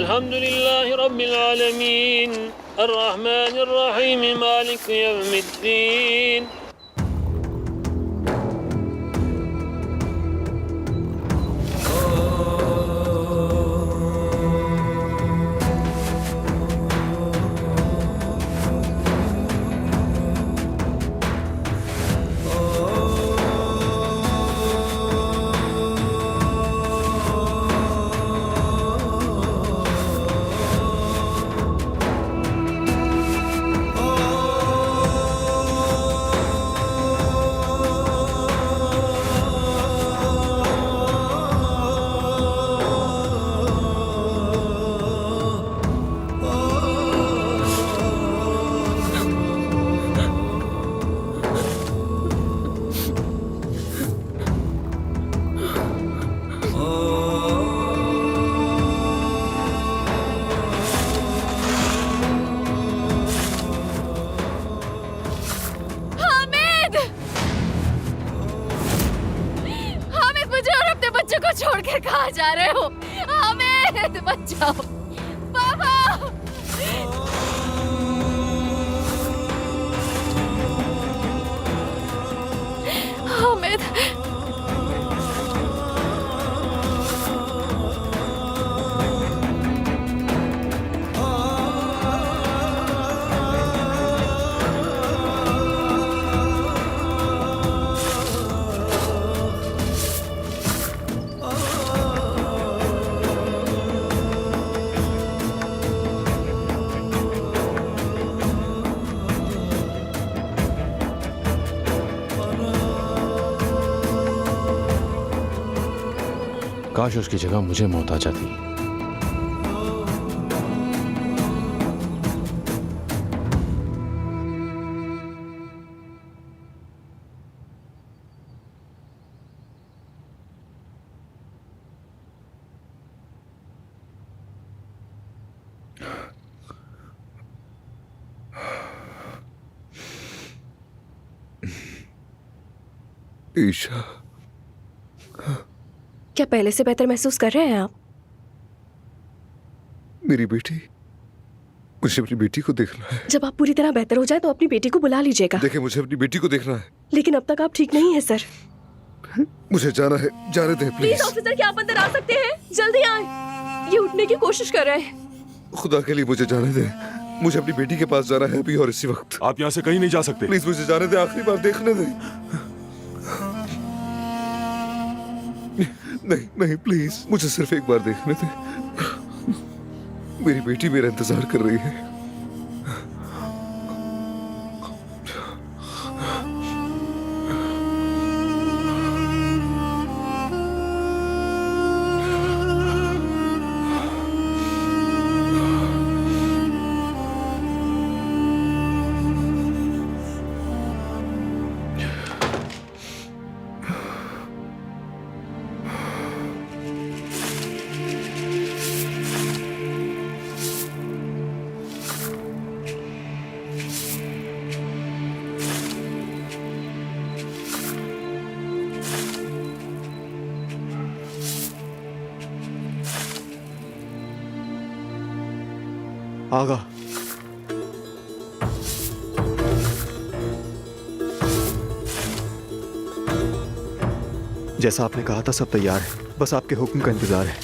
अल्हम्दुलिल्लाहि रब्बिल आलमीन अर्रहमानिर रहीम मालिक यौमिद्दीन। छोड़ के कहाँ जा रहे हो? हामिद बचाओ पापा। हामिद काश उसकी जगह मुझे मौत आ जाती। ईशा, क्या पहले से बेहतर महसूस कर रहे हैं आप? मेरी बेटी, मुझे अपनी बेटी को देखना है। जब आप पूरी तरह बेहतर हो जाए तो अपनी बेटी को बुला लीजिएगा। देखिए, मुझे अपनी बेटी को देखना है। लेकिन अब तक आप ठीक नहीं है सर। मुझे जाना है, जाने दें प्लीज। ऑफिसर, क्या आप अंदर आ सकते हैं? जल्दी आए, ये उठने की कोशिश कर रहे हैं। खुदा के लिए मुझे जाने दें। मुझे अपनी बेटी के पास जाना है अभी और इसी वक्त। आप यहाँ से कहीं नहीं जा सकते। प्लीज मुझे जाने दें, आखिरी बार देखने दें। नहीं नहीं, प्लीज मुझे सिर्फ एक बार देखने दें। मेरी बेटी मेरा इंतजार कर रही है। आगा, जैसा आपने कहा था सब तैयार है, बस आपके हुक्म का इंतजार है।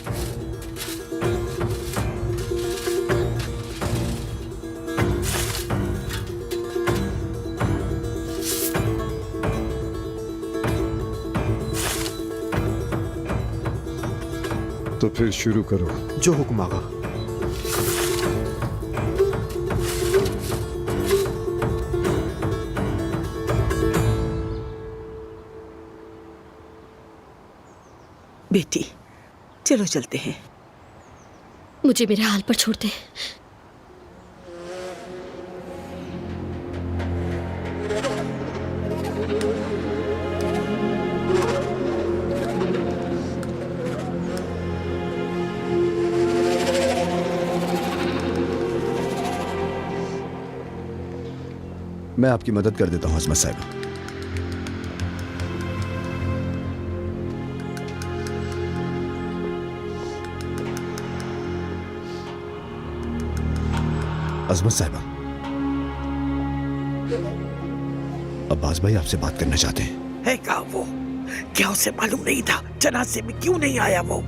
तो फिर शुरू करो। जो हुक्म आगा। बेटी, चलो चलते हैं। मुझे मेरे हाल पर छोड़ दे। मैं आपकी मदद कर देता हूँ असमत साहब। अजमत साहिबा, अब्बास भाई आपसे बात करना चाहते हैं। है कहाँ वो? क्या उसे मालूम नहीं था? जनाजे में क्यों नहीं आया वो?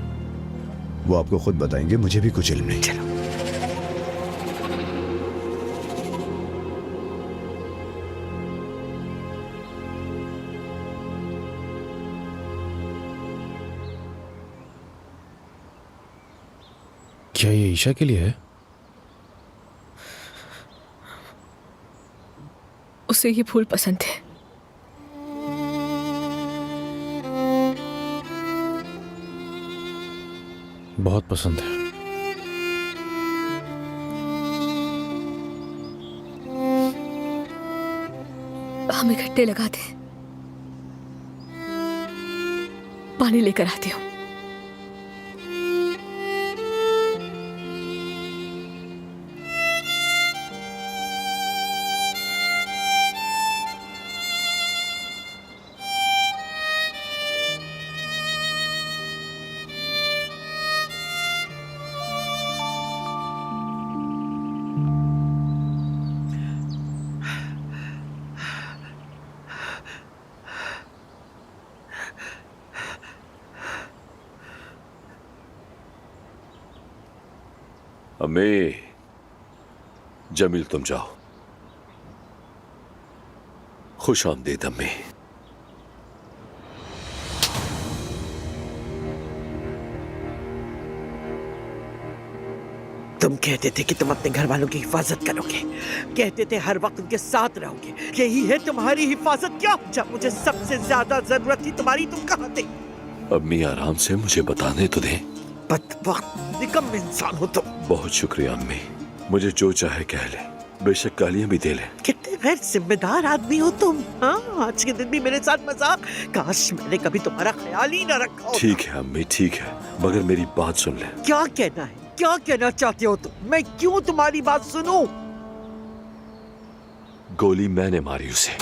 वो आपको खुद बताएंगे, मुझे भी कुछ इल्म नहीं। चलो। क्या ये ईशा के लिए है? उसे ये फूल पसंद है। बहुत पसंद है। हम इकट्ठे लगाते हैं। पानी लेकर आती हूँ। अम्मी, जमील तुम जाओ। खुश आमदीद अम्मी। तुम कहते थे कि तुम अपने घर वालों की हिफाजत करोगे, कहते थे हर वक्त उनके साथ रहोगे। यही है तुम्हारी हिफाजत क्या? जब मुझे सबसे ज्यादा जरूरत थी तुम्हारी, तुम कहाँ थे? अम्मी आराम से मुझे बताने तो दें। बदबख्त निकम्मे इंसान हो तुम। बहुत शुक्रिया अम्मी, मुझे जो चाहे कह ले, बेशक गालियां भी दे ले। कितने गैर जिम्मेदार आदमी हो तुम। हाँ, आज के दिन भी मेरे साथ मजाक। काश मैंने कभी तुम्हारा ख्याल ही न रखा होता। ठीक है अम्मी, ठीक है, मगर मेरी बात सुन ले। क्या कहना है? क्या कहना चाहते हो तुम? मैं क्यों तुम्हारी बात सुनूं? गोली मैंने मारी उसे।